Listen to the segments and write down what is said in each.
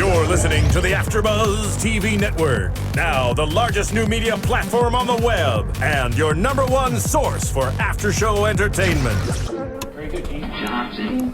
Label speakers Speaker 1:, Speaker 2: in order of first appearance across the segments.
Speaker 1: You're listening to the AFTERBUZZ TV network, now the largest new media platform on the web, and your #1 source for after-show entertainment.
Speaker 2: Very good, Gene Johnson.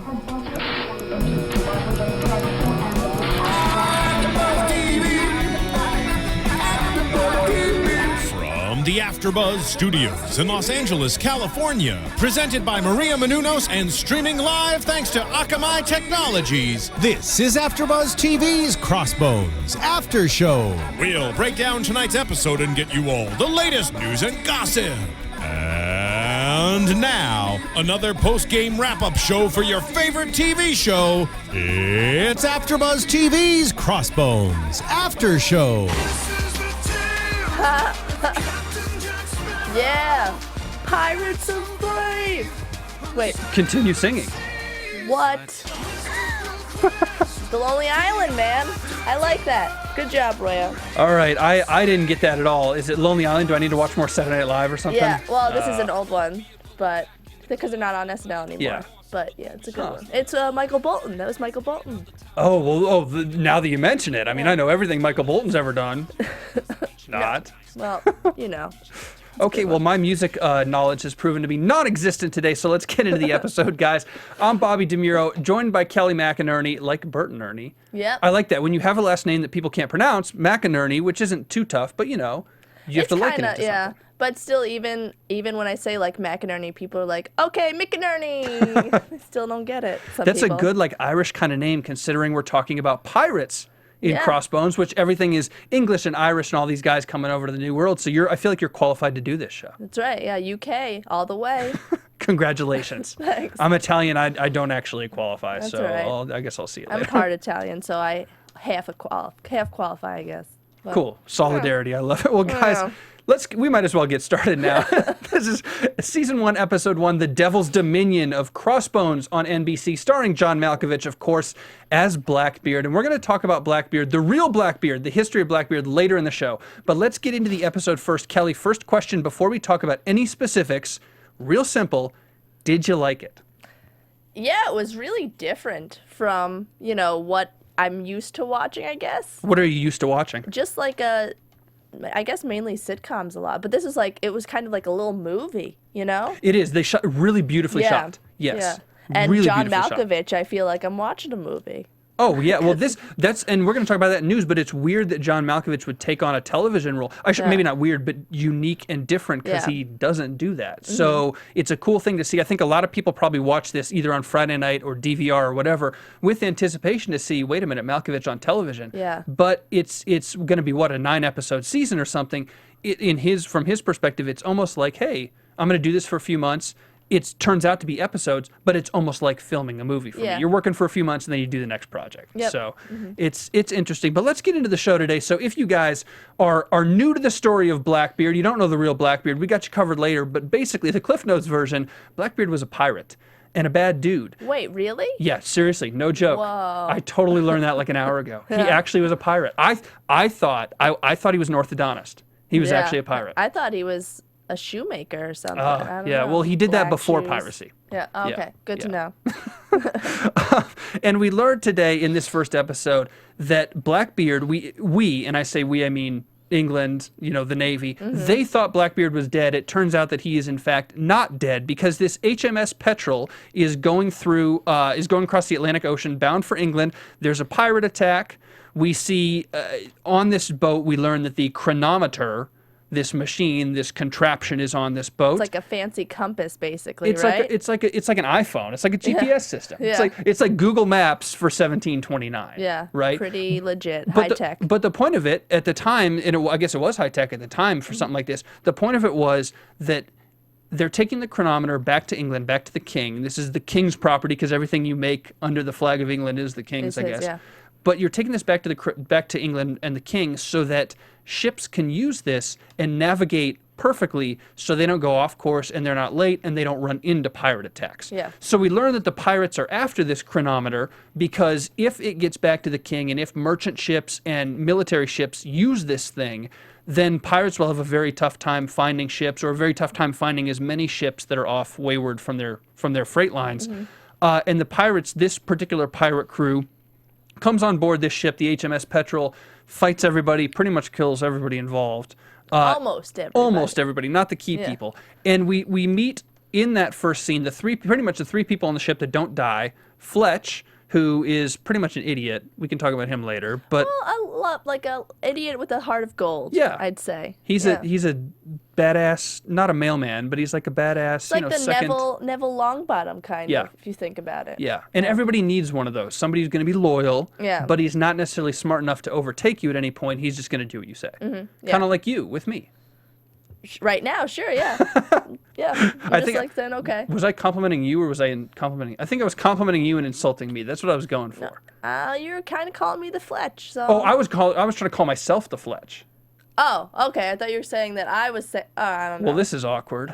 Speaker 1: From the AFTERBUZZ Studios in Los Angeles, California, presented by Maria Menounos and streaming live thanks to Akamai Technologies.
Speaker 3: This is AFTERBUZZ TV's Crossbones After Show.
Speaker 1: We'll break down tonight's episode and get you all the latest news and gossip. And now, another post-game wrap-up show for your favorite TV show.
Speaker 3: It's AFTERBUZZ TV's Crossbones After Show.
Speaker 4: Yeah, Pirates of Brave. Wait,
Speaker 5: Continue singing.
Speaker 4: what? The Lonely Island, man. I like that. Good job, Roya.
Speaker 5: All right, I didn't get that at all. Is it Lonely Island? Do I need to watch more Saturday Night Live or something?
Speaker 4: Yeah, well, this is an old one, but because they're not on SNL anymore.
Speaker 5: Yeah.
Speaker 4: But yeah, it's a good one. It's Michael Bolton. That was Michael Bolton.
Speaker 5: Oh, well, now that you mention it, I mean, I know everything Michael Bolton's ever done. Not.
Speaker 4: Well, you know.
Speaker 5: Okay, well, my music knowledge has proven to be non-existent today, so let's get into the episode, guys. I'm Bobby DeMuro, joined by Kelly McInerney, like Bert and Ernie.
Speaker 4: Yep.
Speaker 5: I like that. When you have a last name that people can't pronounce, McInerney, which isn't too tough, but, you know, you have to liken it to something.
Speaker 4: But still, even when I say, like, McInerney, people are like, okay, McInerney. They still don't get it.
Speaker 5: That's a good, like, Irish kind of name, considering we're talking about pirates in Crossbones, which everything is English and Irish and all these guys coming over to the New World. So I feel like you're qualified to do this show.
Speaker 4: That's right. Yeah, UK, all the way.
Speaker 5: Congratulations.
Speaker 4: Thanks.
Speaker 5: I'm Italian. I don't actually qualify,
Speaker 4: That's
Speaker 5: so
Speaker 4: right.
Speaker 5: I guess I'll see you
Speaker 4: I'm
Speaker 5: later.
Speaker 4: part Italian, so I half qualify, I guess. But,
Speaker 5: Cool. Solidarity. I love it. Well, guys, we might as well get started now. This is Season 1, Episode 1, The Devil's Dominion of Crossbones on NBC, starring John Malkovich, of course, as Blackbeard. And we're going to talk about Blackbeard, the real Blackbeard, the history of Blackbeard later in the show. But let's get into the episode first. Kelly, first question before we talk about any specifics, real simple, did you like it?
Speaker 4: Yeah, it was really different from, what I'm used to watching, I guess.
Speaker 5: What are you used to watching?
Speaker 4: Just like I guess mainly sitcoms a lot, but this is it was kind of like a little movie,
Speaker 5: It is. They shot really beautifully shot. Yes.
Speaker 4: Yeah. And
Speaker 5: really
Speaker 4: John
Speaker 5: beautifully shot.
Speaker 4: Malkovich, I feel like I'm watching a movie.
Speaker 5: Oh, yeah. Well, and we're going to talk about that in news, but it's weird that John Malkovich would take on a television role. Maybe not weird, but unique and different because he doesn't do that. Mm-hmm. So it's a cool thing to see. I think a lot of people probably watch this either on Friday night or DVR or whatever with anticipation to see, wait a minute, Malkovich on television.
Speaker 4: Yeah.
Speaker 5: But it's going to be, what, a 9-episode season or something. From his perspective, it's almost like, hey, I'm going to do this for a few months. It turns out to be episodes, but it's almost like filming a movie for me. You're working for a few months and then you do the next project.
Speaker 4: Yep.
Speaker 5: So it's interesting. But let's get into the show today. So if you guys are new to the story of Blackbeard, you don't know the real Blackbeard, we got you covered later. But basically, the Cliff Notes version, Blackbeard was a pirate and a bad dude.
Speaker 4: Wait, really?
Speaker 5: Yeah, seriously, no joke.
Speaker 4: Whoa.
Speaker 5: I totally learned that like an hour ago. He actually was a pirate. I thought he was an orthodontist. He was actually a pirate.
Speaker 4: I thought he was a shoemaker or something. I don't know.
Speaker 5: Well, he did that
Speaker 4: Black
Speaker 5: before
Speaker 4: shoes.
Speaker 5: piracy.
Speaker 4: Yeah, okay.
Speaker 5: Yeah,
Speaker 4: Good to know.
Speaker 5: And we learned today in this first episode that Blackbeard, we, and I say we, I mean England, the Navy, they thought Blackbeard was dead. It turns out that he is in fact not dead because this HMS Petrel is going across the Atlantic Ocean bound for England. There's a pirate attack. We see on this boat, we learn that the chronometer, this machine, this contraption is on this boat.
Speaker 4: It's like a fancy compass, basically,
Speaker 5: it's
Speaker 4: right?
Speaker 5: It's like an iPhone. It's like a GPS system.
Speaker 4: Yeah.
Speaker 5: It's like Google Maps for 1729.
Speaker 4: Yeah.
Speaker 5: Right.
Speaker 4: Pretty legit, high tech.
Speaker 5: But the point of it at the time, and I guess it was high tech at the time for something like this. The point of it was that they're taking the chronometer back to England, back to the king. This is the king's property because everything you make under the flag of England is the king's, I guess.
Speaker 4: Yeah.
Speaker 5: But you're taking this back to England and the king so that ships can use this and navigate perfectly so they don't go off course and they're not late and they don't run into pirate attacks.
Speaker 4: Yeah.
Speaker 5: So we learn that the pirates are after this chronometer because if it gets back to the king and if merchant ships and military ships use this thing, then pirates will have a very tough time finding ships or a very tough time finding as many ships that are off wayward from their freight lines. And the pirates, this particular pirate crew, comes on board this ship, the HMS Petrel, fights everybody, pretty much kills everybody involved.
Speaker 4: Almost everybody.
Speaker 5: Almost everybody, not the key people. And we meet in that first scene pretty much the three people on the ship that don't die. Fletch, who is pretty much an idiot. We can talk about him later, but
Speaker 4: Like a idiot with a heart of gold.
Speaker 5: Yeah.
Speaker 4: I'd say.
Speaker 5: He's a badass, not a mailman, but he's like a badass.
Speaker 4: It's like the
Speaker 5: second.
Speaker 4: Neville Longbottom kind
Speaker 5: Yeah.
Speaker 4: of, if you think about it.
Speaker 5: Yeah, and everybody needs one of those. Somebody who's going to be loyal,
Speaker 4: Yeah.
Speaker 5: but he's not necessarily smart enough to overtake you at any point. He's just going to do what you say.
Speaker 4: Yeah.
Speaker 5: Kind of like you with me.
Speaker 4: Right now, sure, yeah. Yeah.
Speaker 5: I think
Speaker 4: like saying, okay.
Speaker 5: Was I complimenting you or was I complimenting? I think I was complimenting you and insulting me. That's what I was going for.
Speaker 4: You're kind of calling me the Fletch, so.
Speaker 5: Oh, I was trying to call myself the Fletch.
Speaker 4: Oh, okay. I thought you were saying that I was saying. I don't know.
Speaker 5: Well, this is awkward.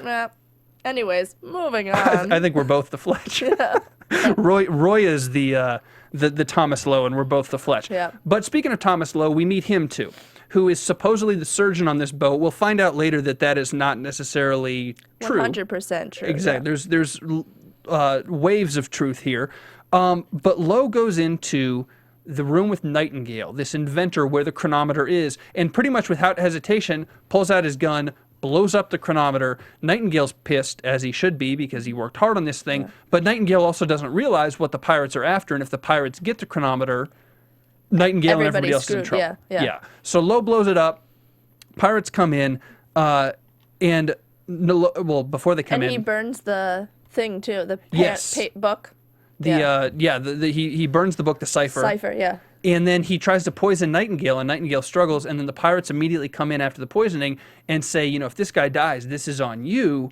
Speaker 4: Anyways, moving on.
Speaker 5: I think we're both the Fletch. Roy is the Thomas Lowe, and we're both the Fletch.
Speaker 4: Yeah.
Speaker 5: But speaking of Thomas Lowe, we meet him too, who is supposedly the surgeon on this boat. We'll find out later that is not necessarily true.
Speaker 4: 100% true.
Speaker 5: Exactly.
Speaker 4: Yeah.
Speaker 5: There's waves of truth here. But Lowe goes into the room with Nightingale, this inventor where the chronometer is, and pretty much without hesitation pulls out his gun, blows up the chronometer. Nightingale's pissed, as he should be, because he worked hard on this thing, but Nightingale also doesn't realize what the pirates are after, and if the pirates get the chronometer, Nightingale and everybody else is in trouble.
Speaker 4: Yeah.
Speaker 5: So Lowe blows it up, pirates come in, and before they come in...
Speaker 4: And he burns the thing, too, the book.
Speaker 5: He burns the book, the cipher.
Speaker 4: Cipher, yeah.
Speaker 5: And then he tries to poison Nightingale, and Nightingale struggles, and then the pirates immediately come in after the poisoning and say, if this guy dies, this is on you.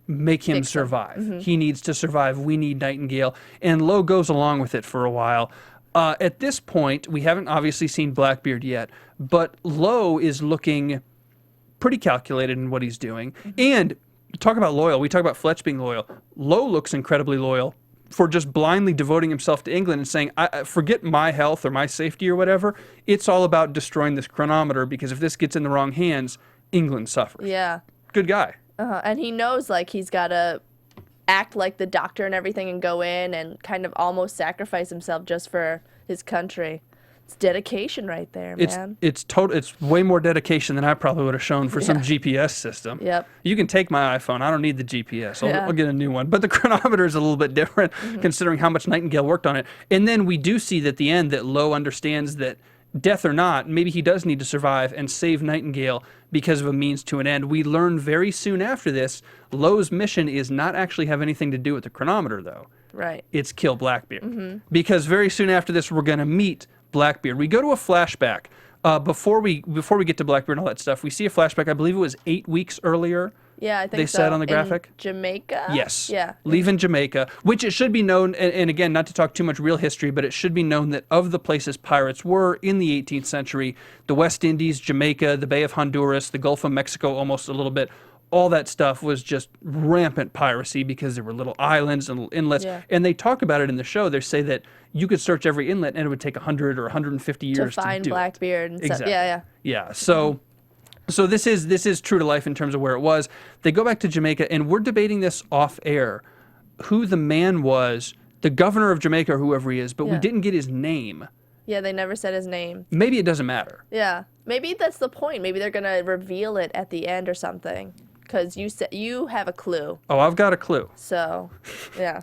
Speaker 5: Make him survive.
Speaker 4: Mm-hmm.
Speaker 5: He needs to survive. We need Nightingale. And Lowe goes along with it for a while. At this point, we haven't obviously seen Blackbeard yet, but Lowe is looking pretty calculated in what he's doing.
Speaker 4: Mm-hmm.
Speaker 5: And talk about loyal. We talk about Fletch being loyal. Lowe looks incredibly loyal for just blindly devoting himself to England and saying, I forget my health or my safety or whatever. It's all about destroying this chronometer, because if this gets in the wrong hands, England suffers.
Speaker 4: Yeah.
Speaker 5: Good guy.
Speaker 4: And he knows, like, he's got to act like the doctor and everything and go in and kind of almost sacrifice himself just for his country. It's dedication right there, man.
Speaker 5: It's way more dedication than I probably would have shown for some GPS system.
Speaker 4: Yep.
Speaker 5: You can take my iPhone. I don't need the GPS. I'll get a new one. But the chronometer is a little bit different considering how much Nightingale worked on it. And then we do see at the end that Lowe understands that death or not, maybe he does need to survive and save Nightingale because of a means to an end. We learn very soon after this, Lowe's mission is not actually have anything to do with the chronometer, though.
Speaker 4: Right.
Speaker 5: It's kill Blackbeard. Because very soon after this, we're going to meet Blackbeard. We go to a flashback. Before we get to Blackbeard and all that stuff, we see a flashback. I believe it was 8 weeks earlier.
Speaker 4: Yeah, I think
Speaker 5: they said on the graphic.
Speaker 4: In Jamaica?
Speaker 5: Yes.
Speaker 4: Yeah.
Speaker 5: Leaving Jamaica, which it should be known, and again, not to talk too much real history, but it should be known that of the places pirates were in the 18th century, the West Indies, Jamaica, the Bay of Honduras, the Gulf of Mexico almost a little bit, all that stuff was just rampant piracy because there were little islands and little inlets.
Speaker 4: Yeah.
Speaker 5: And they talk about it in the show. They say that you could search every inlet and it would take 100 or 150 years to
Speaker 4: find
Speaker 5: do
Speaker 4: Blackbeard
Speaker 5: it.
Speaker 4: and stuff.
Speaker 5: Exactly.
Speaker 4: Yeah.
Speaker 5: So this is true to life in terms of where it was. They go back to Jamaica, and we're debating this off air, who the man was, the governor of Jamaica or whoever he is, but we
Speaker 4: Yeah.
Speaker 5: didn't get his name.
Speaker 4: Yeah, they never said his name.
Speaker 5: Maybe it doesn't matter.
Speaker 4: Yeah. Maybe that's the point. Maybe they're going to reveal it at the end or something. Because you have a clue.
Speaker 5: Oh, I've got a clue.
Speaker 4: So, yeah.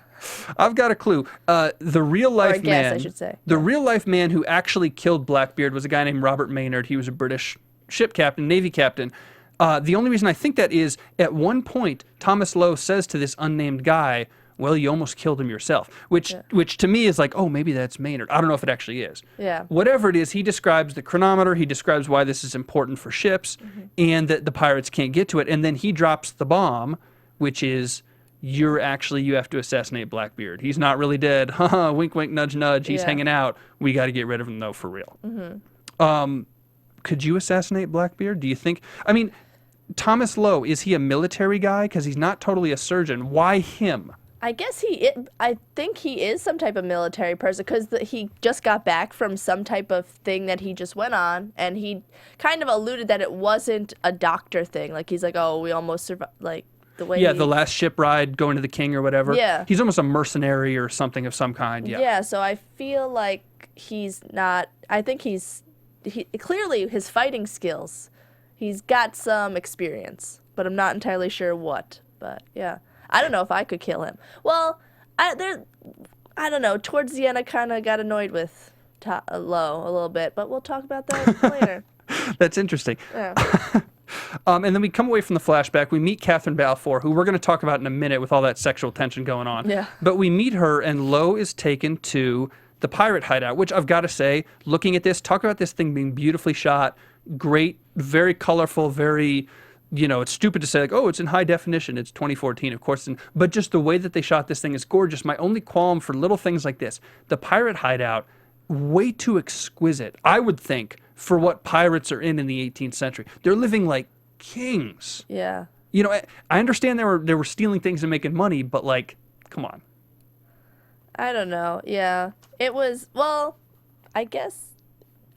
Speaker 5: I've got a clue. The real life
Speaker 4: Or a guess,
Speaker 5: man,
Speaker 4: I should say.
Speaker 5: the real life man who actually killed Blackbeard was a guy named Robert Maynard. He was a British ship captain, Navy captain. The only reason I think that is at one point Thomas Lowe says to this unnamed guy, well, you almost killed him yourself, which to me is like, oh, maybe that's Maynard. I don't know if it actually is.
Speaker 4: Yeah.
Speaker 5: Whatever it is, he describes the chronometer, he describes why this is important for ships, and that the pirates can't get to it, and then he drops the bomb, which is, you have to assassinate Blackbeard. He's not really dead. Haha, wink, wink, nudge, nudge. He's hanging out. We got to get rid of him, though, for real. Could you assassinate Blackbeard? Do you think? I mean, Thomas Lowe, is he a military guy? Because he's not totally a surgeon. Why him?
Speaker 4: I guess I think he is some type of military person because he just got back from some type of thing that he just went on, and he kind of alluded that it wasn't a doctor thing. Like, he's like, oh, we almost survived. Like, the way.
Speaker 5: Yeah, the last ship ride going to the king or whatever.
Speaker 4: Yeah.
Speaker 5: He's almost a mercenary or something of some kind. Yeah.
Speaker 4: Yeah, so I feel like he's not. I think he clearly his fighting skills. He's got some experience, but I'm not entirely sure what. But yeah, I don't know if I could kill him. Well, I don't know. Towards the end, I kind of got annoyed with Lo a little bit, but we'll talk about that later.
Speaker 5: That's interesting.
Speaker 4: Yeah.
Speaker 5: And then we come away from the flashback. We meet Catherine Balfour, who we're going to talk about in a minute with all that sexual tension going on.
Speaker 4: Yeah.
Speaker 5: But we meet her, and Lo is taken to the pirate hideout, which I've got to say, looking at this, talk about this thing being beautifully shot, great, very colorful, very, it's stupid to say, like, oh, it's in high definition. It's 2014, of course. But just the way that they shot this thing is gorgeous. My only qualm for little things like this, the pirate hideout, way too exquisite, I would think, for what pirates are in the 18th century. They're living like kings.
Speaker 4: Yeah.
Speaker 5: I understand they were stealing things and making money, but like, come on.
Speaker 4: I don't know. Yeah. It was, well, I guess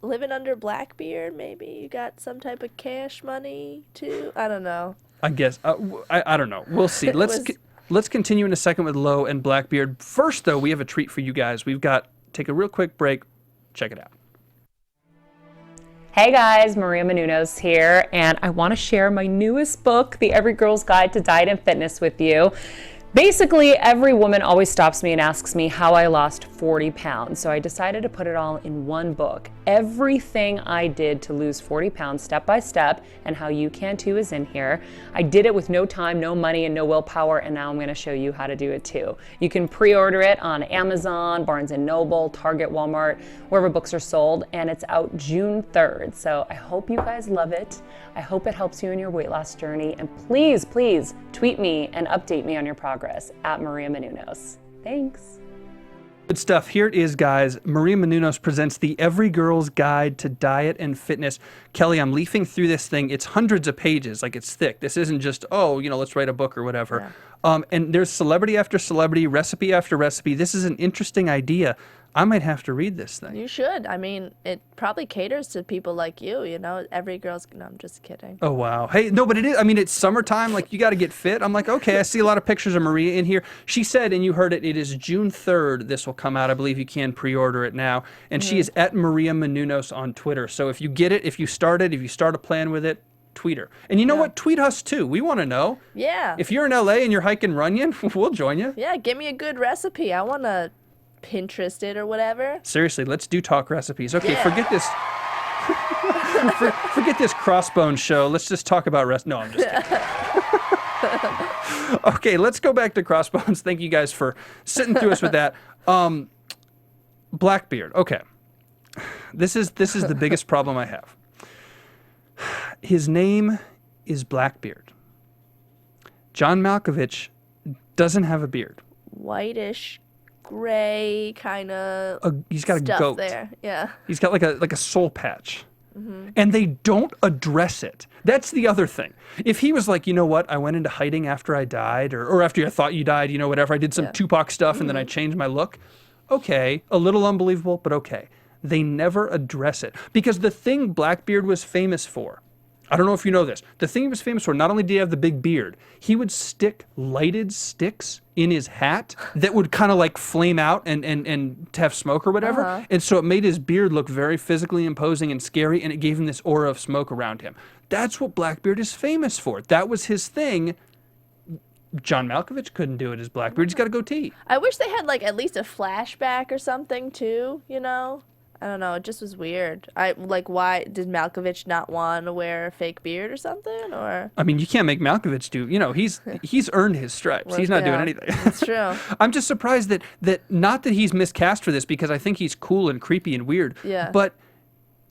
Speaker 4: living under Blackbeard, maybe you got some type of cash money too. I don't know.
Speaker 5: I guess. I don't know. We'll see. Let's continue in a second with Lo and Blackbeard. First, though, we have a treat for you guys. We've got take a real quick break. Check it out.
Speaker 6: Hey guys, Maria Menounos here, and I want to share my newest book, The Every Girl's Guide to Diet and Fitness, with you. Basically, every woman always stops me and asks me how I lost 40 pounds, so I decided to put it all in one book. Everything I did to lose 40 pounds step by step, and how you can too, is in here. I did it with no time, no money, and no willpower, and now I'm going to show you how to do it too. You can pre-order it on Amazon, Barnes & Noble, Target, Walmart, wherever books are sold, and it's out June 3rd. So I hope you guys love it. I hope it helps you in your weight loss journey, and please, please tweet me and update me on your progress at Maria Menounos. Thanks.
Speaker 5: Good stuff. Here it is, guys. Maria Menounos presents The Every Girl's Guide to Diet and Fitness. Kelly, I'm leafing through this thing. It's hundreds of pages. Like, it's thick. This isn't just, let's write a book or whatever. Yeah. And there's celebrity after celebrity, recipe after recipe. This is an interesting idea. I might have to read this thing.
Speaker 4: You should. I mean, it probably caters to people like you, every girl's, no, I'm just kidding.
Speaker 5: Oh, wow. Hey, no, but it is, it's summertime, like, you got to get fit. I'm like, okay, I see a lot of pictures of Maria in here. She said, and you heard it, it is June 3rd this will come out. I believe you can pre-order it now. And she is at Maria Menounos on Twitter. So if you get it, if you start a plan with it, tweet her. And you know what? Tweet us too. We want to know.
Speaker 4: Yeah.
Speaker 5: If you're in LA and you're hiking Runyon, we'll join you.
Speaker 4: Yeah, give me a good recipe. I want to Pinterest it or whatever.
Speaker 5: Seriously, let's do talk recipes. Okay, forget this. Forget this Crossbones show. Let's just talk about No, I'm just kidding. Okay, let's go back to Crossbones. Thank you guys for sitting through us with that. Blackbeard. Okay, this is the biggest problem I have. His name is Blackbeard. John Malkovich doesn't have a beard.
Speaker 4: Whitish, gray kind of.
Speaker 5: He's got a goat
Speaker 4: there. Yeah.
Speaker 5: He's got like a soul patch. Mm-hmm. And they don't address it. That's the other thing. If he was like, you know what, I went into hiding after I died, or after I thought you died, whatever, I did some Tupac stuff and then I changed my look. Okay, a little unbelievable, but okay. They never address it. Because the thing Blackbeard was famous for, I don't know if you know this, the thing he was famous for, not only did he have the big beard, he would stick lighted sticks in his hat that would kind of like flame out and to have smoke or whatever. Uh-huh. And so it made his beard look very physically imposing and scary, and it gave him this aura of smoke around him. That's what Blackbeard is famous for. That was his thing. John Malkovich couldn't do it as Blackbeard. He's got a goatee.
Speaker 4: I wish they had like at least a flashback or something too, I don't know. It just was weird. Why did Malkovich not want to wear a fake beard or something? Or
Speaker 5: you can't make Malkovich do. He's earned his stripes. He's not doing anything.
Speaker 4: That's true.
Speaker 5: I'm just surprised that not that he's miscast for this, because I think he's cool and creepy and weird.
Speaker 4: Yeah.
Speaker 5: But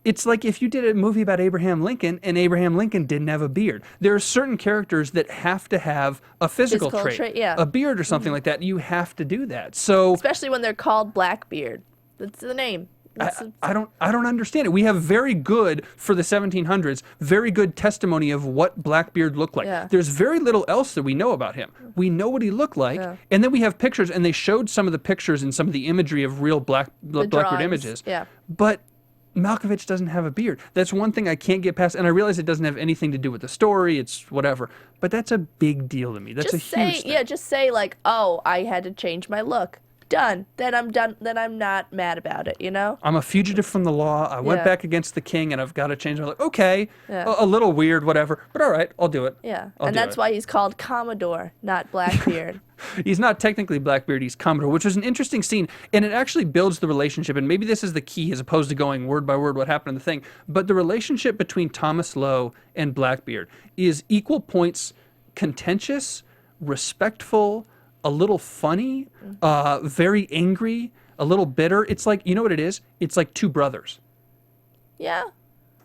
Speaker 5: it's like if you did a movie about Abraham Lincoln and Abraham Lincoln didn't have a beard. There are certain characters that have to have a physical trait, a beard or something like that. You have to do that. So
Speaker 4: especially when they're called Blackbeard. That's the name.
Speaker 5: I don't understand it. We have very good, for the 1700s, very good testimony of what Blackbeard looked like.
Speaker 4: Yeah.
Speaker 5: There's very little else that we know about him. We know what he looked like, and then we have pictures, and they showed some of the pictures and some of the imagery of real Blackbeard images.
Speaker 4: Yeah.
Speaker 5: But Malkovich doesn't have a beard. That's one thing I can't get past, and I realize it doesn't have anything to do with the story. It's whatever, but that's a big deal to me. That's
Speaker 4: Just
Speaker 5: a huge thing.
Speaker 4: Yeah, just say like, oh, I had to change my look. Done. Then I'm done. Then I'm not mad about it, you know?
Speaker 5: I'm a fugitive from the law. I went
Speaker 4: Yeah.
Speaker 5: back against the king, and I've got to change my look. Okay,
Speaker 4: Yeah.
Speaker 5: a little weird, whatever, but all right, I'll do it.
Speaker 4: Yeah.
Speaker 5: I'll
Speaker 4: And
Speaker 5: do
Speaker 4: that's
Speaker 5: it.
Speaker 4: why he's called Commodore, not Blackbeard.
Speaker 5: He's not technically Blackbeard, he's Commodore, which is an interesting scene, and it actually builds the relationship, and maybe this is the key as opposed to going word by word what happened in the thing, but the relationship between Thomas Lowe and Blackbeard is equal points contentious, respectful, a little funny, very angry, a little bitter. It's like, you know what it is? It's like two brothers.
Speaker 4: Yeah.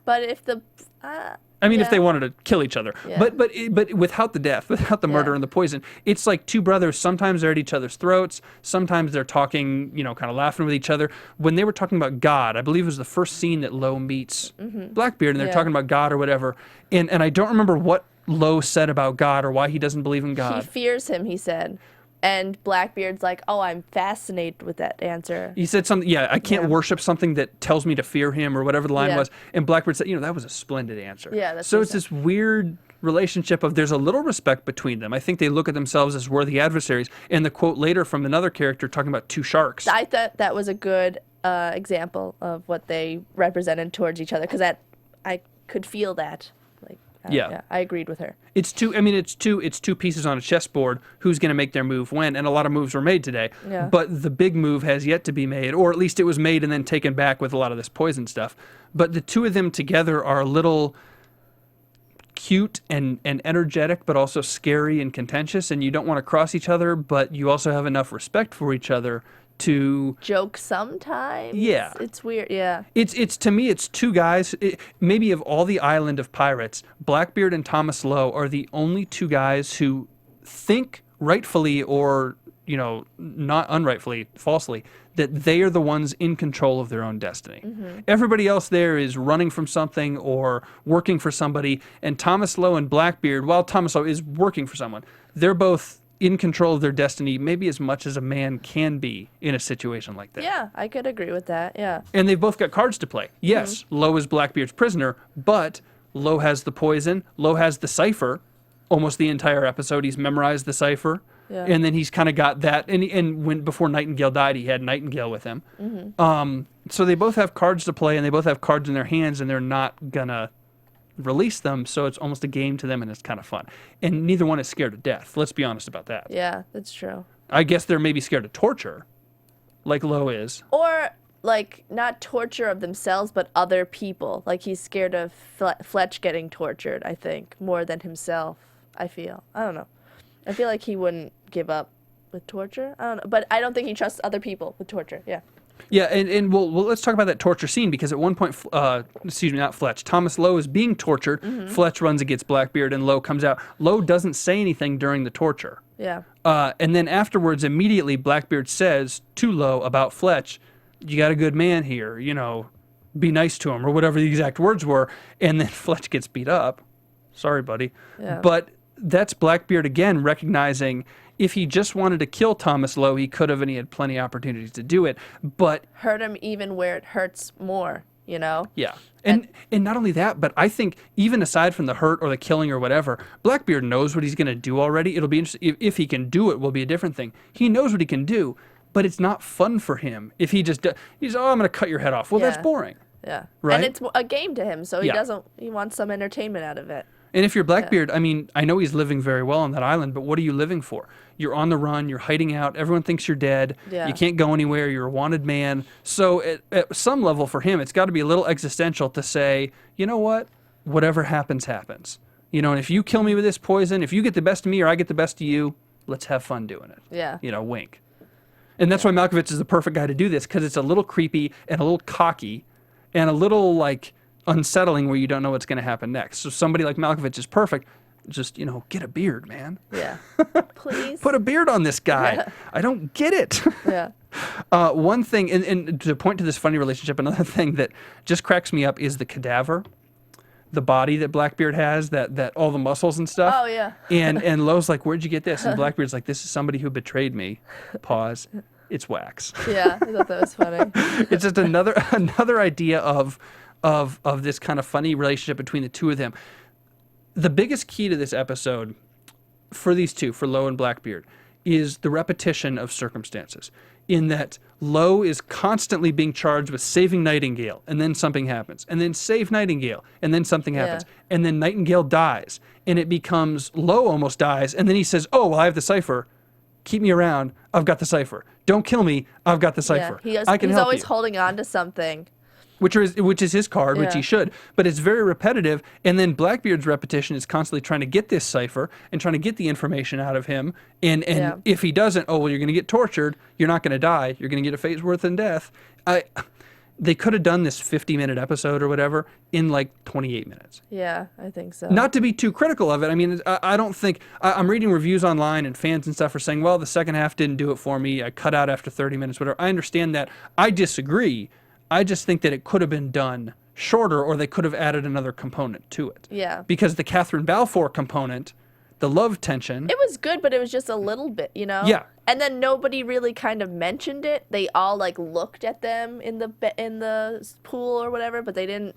Speaker 4: But if the...
Speaker 5: I mean, if
Speaker 4: yeah.
Speaker 5: they wanted to kill each other,
Speaker 4: Yeah.
Speaker 5: but without the death, without the murder
Speaker 4: Yeah.
Speaker 5: and the poison, it's like two brothers. Sometimes they're at each other's throats. Sometimes they're talking, kind of laughing with each other. When they were talking about God, I believe it was the first scene that Lowe meets Blackbeard, and they're
Speaker 4: Yeah.
Speaker 5: talking about God or whatever. And I don't remember what Lowe said about God or why he doesn't believe in
Speaker 4: He
Speaker 5: God.
Speaker 4: fears him, he said. And Blackbeard's like, oh, I'm fascinated with that answer.
Speaker 5: He said something, I can't
Speaker 4: Yeah.
Speaker 5: worship something that tells me to fear him or whatever the line
Speaker 4: Yeah.
Speaker 5: was. And Blackbeard said, that was a splendid answer.
Speaker 4: Yeah, that's
Speaker 5: so
Speaker 4: what
Speaker 5: it's
Speaker 4: he
Speaker 5: this weird relationship of there's a little respect between them. I think they look at themselves as worthy adversaries. And the quote later from another character talking about two sharks.
Speaker 4: I thought that was a good example of what they represented towards each other, because I could feel that. Like,
Speaker 5: Yeah.
Speaker 4: I agreed with her.
Speaker 5: It's two pieces on a chessboard. Who's going to make their move when? And a lot of moves were made today.
Speaker 4: Yeah.
Speaker 5: But the big move has yet to be made, or at least it was made and then taken back with a lot of this poison stuff. But the two of them together are a little cute and energetic, but also scary and contentious. And you don't want to cross each other, but you also have enough respect for each other to...
Speaker 4: Joke sometimes.
Speaker 5: Yeah.
Speaker 4: It's weird. Yeah.
Speaker 5: It's to me, it's two guys. Maybe of all the island of pirates, Blackbeard and Thomas Lowe are the only two guys who think rightfully or not unrightfully, falsely, that they are the ones in control of their own destiny. Everybody else there is running from something or working for somebody. And Thomas Lowe and Blackbeard, while Thomas Lowe is working for someone, they're both in control of their destiny, maybe as much as a man can be in a situation like that.
Speaker 4: Yeah, I could agree with that. Yeah.
Speaker 5: And they've both got cards to play. Yes, Lowe is Blackbeard's prisoner, but Lowe has the poison. Lowe has the cipher. Almost the entire episode, he's memorized the cipher.
Speaker 4: Yeah.
Speaker 5: And then he's kind of got that. And when before Nightingale died, he had Nightingale with him. So they both have cards to play, and they both have cards in their hands, and they're not going to release them, so it's almost a game to them, and it's kind of fun. And neither one is scared of death. Let's be honest about that.
Speaker 4: Yeah, that's true.
Speaker 5: I guess they're maybe scared of torture, like Lowe is.
Speaker 4: Or like not torture of themselves, but other people. Like he's scared of Fletch getting tortured, I think, more than himself. I feel. I don't know. I feel like he wouldn't give up with torture. I don't know, but I don't think he trusts other people with torture. Yeah.
Speaker 5: Yeah, and well, let's talk about that torture scene, because at one point, excuse me, not Fletch, Thomas Lowe is being tortured. Fletch runs against Blackbeard, and Lowe comes out. Lowe doesn't say anything during the torture.
Speaker 4: Yeah.
Speaker 5: And then afterwards, immediately, Blackbeard says to Lowe about Fletch, you got a good man here, be nice to him, or whatever the exact words were. And then Fletch gets beat up. Sorry, buddy.
Speaker 4: Yeah.
Speaker 5: But that's Blackbeard again recognizing if he just wanted to kill Thomas Lowe, he could have, and he had plenty of opportunities to do it. But
Speaker 4: Hurt him even where it hurts more,
Speaker 5: yeah. And not only that, but I think even aside from the hurt or the killing or whatever, Blackbeard knows what he's going to do already. It'll be interesting. If he can do it, will be a different thing. He knows what he can do, but it's not fun for him if he just he's I'm going to cut your head off. Well, that's
Speaker 4: Yeah.
Speaker 5: boring.
Speaker 4: Yeah.
Speaker 5: Right?
Speaker 4: And it's a game to him, so
Speaker 5: Yeah.
Speaker 4: he wants some entertainment out of it.
Speaker 5: And if you're Blackbeard, I mean, I know he's living very well on that island, but what are you living for? You're on the run, you're hiding out, everyone thinks you're dead,
Speaker 4: Yeah.
Speaker 5: you can't go anywhere, you're a wanted man. So at some level for him, it's got to be a little existential to say, you know what? Whatever happens, happens. And if you kill me with this poison, if you get the best of me or I get the best of you, let's have fun doing it.
Speaker 4: Yeah.
Speaker 5: Wink. And that's why Malkovich is the perfect guy to do this, because it's a little creepy and a little cocky and a little, unsettling where you don't know what's going to happen next. So somebody like Malkovich is perfect. Just, get a beard, man.
Speaker 4: Yeah. Please.
Speaker 5: Put a beard on this guy.
Speaker 4: Yeah.
Speaker 5: I don't get it.
Speaker 4: Yeah.
Speaker 5: One thing, and to point to this funny relationship, another thing that just cracks me up is the cadaver, the body that Blackbeard has, that all the muscles and stuff.
Speaker 4: Oh, yeah.
Speaker 5: And Lowe's like, where'd you get this? And Blackbeard's like, this is somebody who betrayed me. Pause. it's wax.
Speaker 4: Yeah, I thought that was funny.
Speaker 5: It's just another idea of this kind of funny relationship between the two of them. The biggest key to this episode for these two, for Lo and Blackbeard, is the repetition of circumstances. In that Lo is constantly being charged with saving Nightingale, and then something happens, and then save Nightingale, and then something happens, and then Nightingale dies, and it becomes Lo almost dies, and then he says, "Oh, well, I have the cipher. Keep me around. I've got the cipher. Don't kill me. I've got the cipher. I can
Speaker 4: he's
Speaker 5: help
Speaker 4: always
Speaker 5: you."
Speaker 4: holding on to something.
Speaker 5: Which is his card, which he
Speaker 4: Yeah.
Speaker 5: should, but it's very repetitive. And then Blackbeard's repetition is constantly trying to get this cipher and trying to get the information out of him. And if he doesn't, oh well, you're going to get tortured. You're not going to die. You're going to get a fate's worth in death. They could have done this 50-minute episode or whatever in like 28 minutes.
Speaker 4: Yeah, I think so.
Speaker 5: Not to be too critical of it. I mean, I don't think I'm reading reviews online and fans and stuff are saying, well, the second half didn't do it for me. I cut out after 30 minutes, whatever. I understand that. I disagree. I just think that it could have been done shorter, or they could have added another component to it.
Speaker 4: Yeah.
Speaker 5: Because the Catherine Balfour component, the love tension.
Speaker 4: It was good, but it was just a little bit, you know?
Speaker 5: Yeah.
Speaker 4: And then nobody really kind of mentioned it. They all like looked at them in the pool or whatever, but they didn't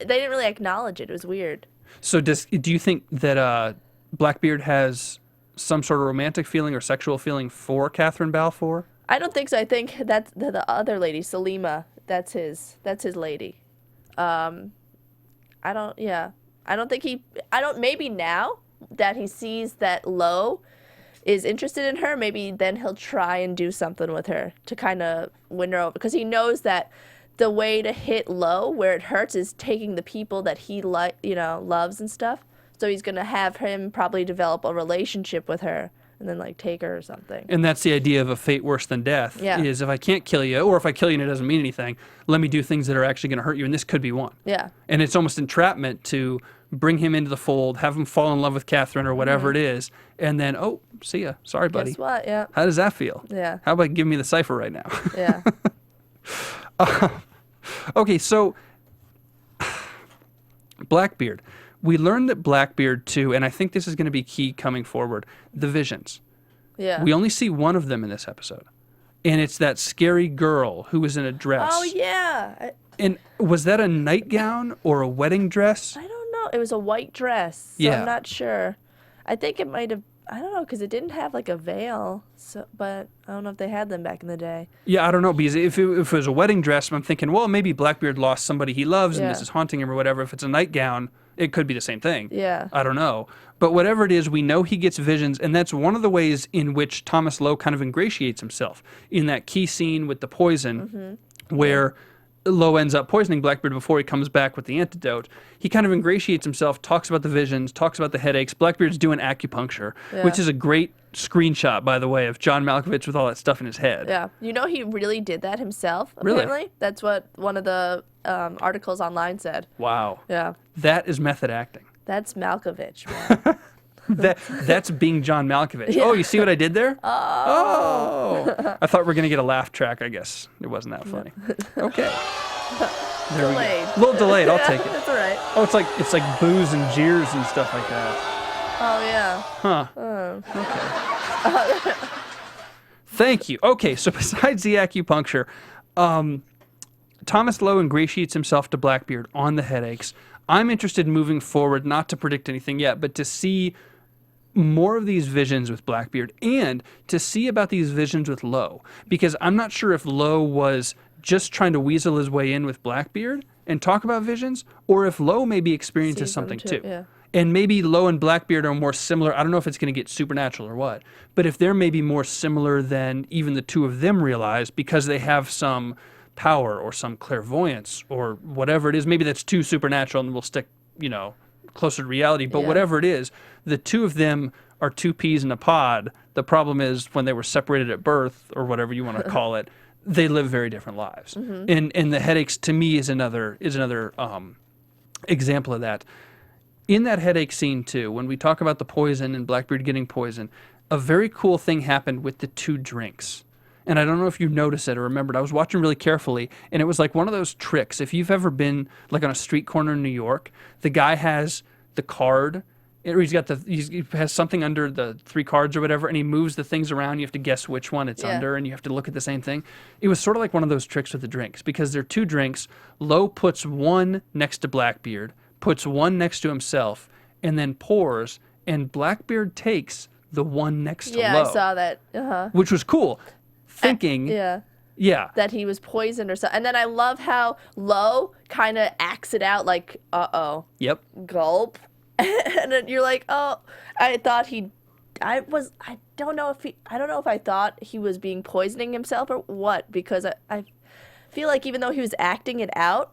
Speaker 4: really acknowledge it. It was weird.
Speaker 5: So do you think that Blackbeard has some sort of romantic feeling or sexual feeling for Catherine Balfour?
Speaker 4: I don't think so. I think that's the other lady, Salima. That's his lady. Maybe now that he sees that Lo is interested in her, maybe then he'll try and do something with her to kind of win her over, because he knows that the way to hit Lo where it hurts is taking the people that he loves and stuff. So he's gonna have him probably develop a relationship with her and then like take her or something.
Speaker 5: And that's the idea of a fate worse than death.
Speaker 4: Yeah.
Speaker 5: Is if I can't kill you, or if I kill you and it doesn't mean anything, let me do things that are actually going to hurt you, and this could be one.
Speaker 4: Yeah.
Speaker 5: And it's almost entrapment to bring him into the fold, have him fall in love with Catherine or whatever it is, and then, oh, see ya. Sorry, buddy.
Speaker 4: Guess what? Yeah.
Speaker 5: How does that feel?
Speaker 4: Yeah.
Speaker 5: How about give me the cipher right now?
Speaker 4: Yeah.
Speaker 5: Okay, so Blackbeard. We learned that Blackbeard too, and I think this is going to be key coming forward, the visions.
Speaker 4: Yeah.
Speaker 5: We only see one of them in this episode. And it's that scary girl who was in a dress.
Speaker 4: Oh yeah.
Speaker 5: And was that a nightgown or a wedding dress?
Speaker 4: I don't know. It was a white dress. So
Speaker 5: Yeah.
Speaker 4: I'm not sure. I think it might have. I don't know, because it didn't have like a veil. So, but I don't know if they had them back in the day.
Speaker 5: Yeah, I don't know, because if it was a wedding dress, I'm thinking, well, maybe Blackbeard lost somebody he loves and
Speaker 4: Yeah.
Speaker 5: this is haunting him or whatever. If it's a nightgown, it could be the same thing.
Speaker 4: Yeah.
Speaker 5: I don't know. But whatever it is, we know he gets visions, and that's one of the ways in which Thomas Lo kind of ingratiates himself. In that key scene with the poison, where Lo ends up poisoning Blackbeard before he comes back with the antidote, he kind of ingratiates himself, talks about the visions, talks about the headaches. Blackbeard's doing acupuncture, which is a great screenshot, by the way, of John Malkovich with all that stuff in his head.
Speaker 4: Yeah. You know, he really did that himself,
Speaker 5: Really?
Speaker 4: apparently. That's what one of the articles online said.
Speaker 5: Wow.
Speaker 4: Yeah.
Speaker 5: That is method acting.
Speaker 4: That's Malkovich, man.
Speaker 5: That's being John Malkovich. Oh, you see what I did there? Oh. I thought we were going to get a laugh track, I guess. It wasn't that funny. Okay. There
Speaker 4: Delayed.
Speaker 5: we go. A little delayed, I'll take it.
Speaker 4: That's all right.
Speaker 5: Oh, it's like boos and jeers and stuff like that.
Speaker 4: Oh, yeah.
Speaker 5: Huh. Okay. Thank you. Okay, so besides the acupuncture, Thomas Lo ingratiates himself to Blackbeard on the headaches. I'm interested in moving forward, not to predict anything yet, but to see more of these visions with Blackbeard and to see about these visions with Lo. Because I'm not sure if Lo was just trying to weasel his way in with Blackbeard and talk about visions, or if Lo maybe experiences
Speaker 4: Sees them
Speaker 5: something
Speaker 4: too,
Speaker 5: too.
Speaker 4: yeah.
Speaker 5: And maybe Lo and Blackbeard are more similar. I don't know if it's going to get supernatural or what, but if they're maybe more similar than even the two of them realize, because they have some power or some clairvoyance or whatever it is. Maybe that's too supernatural and we'll stick, closer to reality. But whatever it is, the two of them are two peas in a pod. The problem is when they were separated at birth, or whatever you want to call it, they live very different lives. And the headaches, to me, is another example of that. In that headache scene too, when we talk about the poison and Blackbeard getting poison, a very cool thing happened with the two drinks. And I don't know if you noticed it or remembered. I was watching really carefully, and it was like one of those tricks. If you've ever been like on a street corner in New York, the guy has the card, He has something under the 3 cards or whatever, and he moves the things around. You have to guess which one it's under, and you have to look at the same thing. It was sort of like one of those tricks with the drinks, because there are 2 drinks. Lowe puts one next to Blackbeard, puts one next to himself, and then pours, and Blackbeard takes the one next to Lowe.
Speaker 4: Yeah, I saw that.
Speaker 5: Which was cool. Thinking...
Speaker 4: Yeah. That he was poisoned or something. And then I love how Lowe kind of acts it out like, uh-oh.
Speaker 5: Yep.
Speaker 4: Gulp. And then you're like, oh, I don't know if I thought he was being poisoning himself or what, because I feel like even though he was acting it out,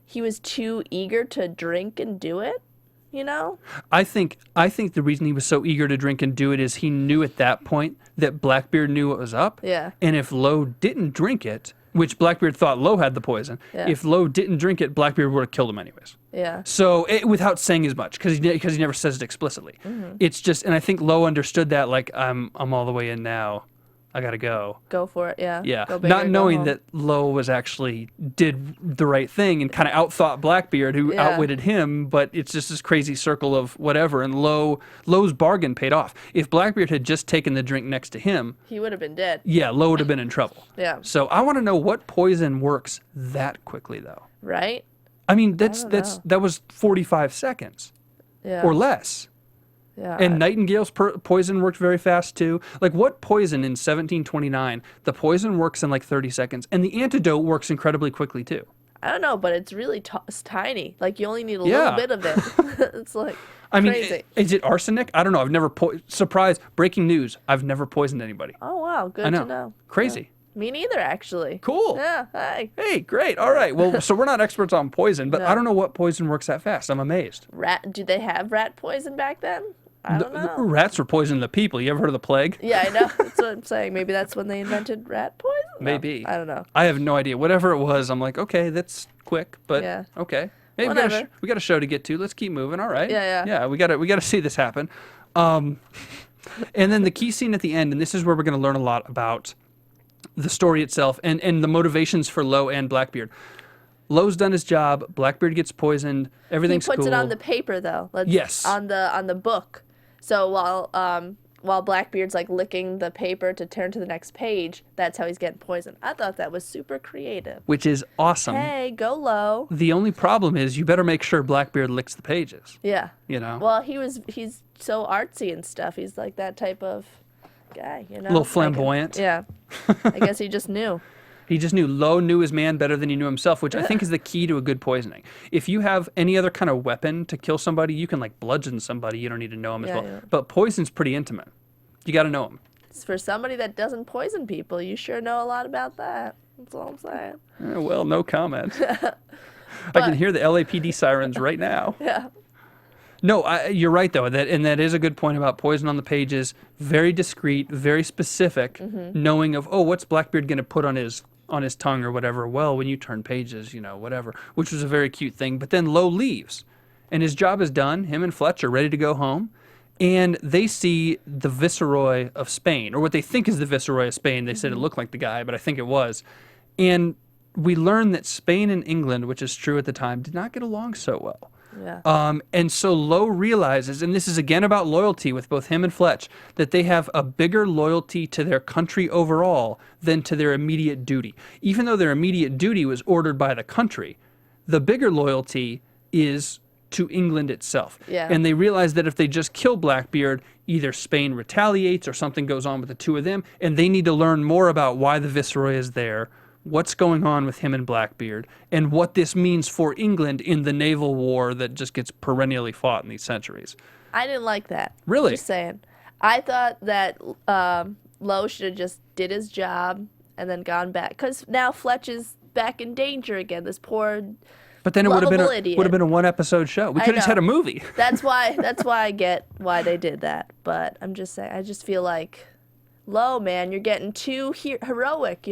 Speaker 4: he was too eager to drink and do it, you know?
Speaker 5: I think the reason he was so eager to drink and do it is he knew at that point that Blackbeard knew what was up.
Speaker 4: Yeah.
Speaker 5: And if Lowe didn't drink it, which Blackbeard thought Lowe had the poison, if Lowe didn't drink it, Blackbeard would have killed him anyways.
Speaker 4: Yeah.
Speaker 5: So without saying as much, because he never says it explicitly. It's just, and I think Lowe understood that, like, I'm all the way in now. I gotta go.
Speaker 4: Go for it, yeah.
Speaker 5: Yeah,
Speaker 4: Go big or
Speaker 5: not
Speaker 4: go
Speaker 5: knowing
Speaker 4: home.
Speaker 5: that Lowe was actually did the right thing and kind of outthought Blackbeard, who outwitted him. But it's just this crazy circle of whatever. And Lowe's bargain paid off. If Blackbeard had just taken the drink next to him,
Speaker 4: he would have been dead.
Speaker 5: yeah, Lowe would have been in trouble.
Speaker 4: Yeah.
Speaker 5: So I want to know what poison works that quickly, though.
Speaker 4: Right?
Speaker 5: I mean, that was 45 seconds or less.
Speaker 4: Yeah.
Speaker 5: And Nightingale's poison worked very fast, too. Like, what poison in 1729? The poison works in, like, 30 seconds. And the antidote works incredibly quickly, too.
Speaker 4: I don't know, but it's really it's tiny. Like, you only need a little bit of it. It's like crazy.
Speaker 5: Is it arsenic? I don't know. I've never... Surprise. Breaking news. I've never poisoned anybody.
Speaker 4: Oh, wow. Good
Speaker 5: I know.
Speaker 4: to know.
Speaker 5: Crazy.
Speaker 4: Yeah. Me neither, actually.
Speaker 5: Cool.
Speaker 4: Yeah, hi.
Speaker 5: Hey, great. All right. Well, so we're not experts on poison, but I don't know what poison works that fast. I'm amazed.
Speaker 4: Do they have rat poison back then? I don't know.
Speaker 5: Rats were poisoning the people. You ever heard of the plague?
Speaker 4: Yeah, I know. That's what I'm saying. Maybe that's when they invented rat poison? No,
Speaker 5: Maybe.
Speaker 4: I don't know.
Speaker 5: I have no idea. Whatever it was, I'm like, okay, that's quick, but okay. Hey,
Speaker 4: Whatever.
Speaker 5: we got a show to get to. Let's keep moving. All right.
Speaker 4: Yeah.
Speaker 5: We got to see this happen. And then the key scene at the end, and this is where we're going to learn a lot about the story itself and the motivations for Lowe and Blackbeard. Lowe's done his job. Blackbeard gets poisoned. Everything's cool.
Speaker 4: He puts it on the paper, though.
Speaker 5: Yes.
Speaker 4: On the book. So while Blackbeard's like licking the paper to turn to the next page, that's how he's getting poisoned. I thought that was super creative.
Speaker 5: Which is awesome.
Speaker 4: Hey, go Lowe.
Speaker 5: The only problem is you better make sure Blackbeard licks the pages.
Speaker 4: Yeah.
Speaker 5: You know?
Speaker 4: Well, he's so artsy and stuff. He's like that type of guy, you know?
Speaker 5: A little flamboyant.
Speaker 4: Yeah. I guess he just knew.
Speaker 5: He just knew. Lowe knew his man better than he knew himself, which I think is the key to a good poisoning. If you have any other kind of weapon to kill somebody, you can like bludgeon somebody. You don't need to know him as well. Yeah. But poison's pretty intimate. You got to know him.
Speaker 4: For somebody that doesn't poison people, you sure know a lot about that. That's all I'm saying.
Speaker 5: Well, no comment. I can hear the LAPD sirens right now.
Speaker 4: Yeah.
Speaker 5: No, you're right, though. That is a good point about poison on the pages. Very discreet, very specific, knowing of, what's Blackbeard going to put on his tongue or whatever. Well, when you turn pages, whatever, which was a very cute thing. But then Lowe leaves, and his job is done. Him and Fletch are ready to go home, and they see the Viceroy of Spain, or what they think is the Viceroy of Spain. They said it looked like the guy, but I think it was. And we learn that Spain and England, which is true at the time, did not get along so well.
Speaker 4: Yeah.
Speaker 5: And so Lowe realizes, and this is again about loyalty with both him and Fletch, that they have a bigger loyalty to their country overall than to their immediate duty. Even though their immediate duty was ordered by the country, the bigger loyalty is to England itself.
Speaker 4: Yeah.
Speaker 5: And they realize that if they just kill Blackbeard, either Spain retaliates or something goes on with the two of them, and they need to learn more about why the Viceroy is there, what's going on with him and Blackbeard, and what this means for England in the naval war that just gets perennially fought in these centuries.
Speaker 4: I didn't like that.
Speaker 5: Really?
Speaker 4: Just saying. I thought that Lowe should have just did his job and then gone back. Because now Fletch is back in danger again. This poor
Speaker 5: But then it would
Speaker 4: idiot.
Speaker 5: have been a one-episode show. We could have just had a movie.
Speaker 4: That's why I get why they did that. But I'm just saying, I just feel like, Lowe, man, you're getting too heroic,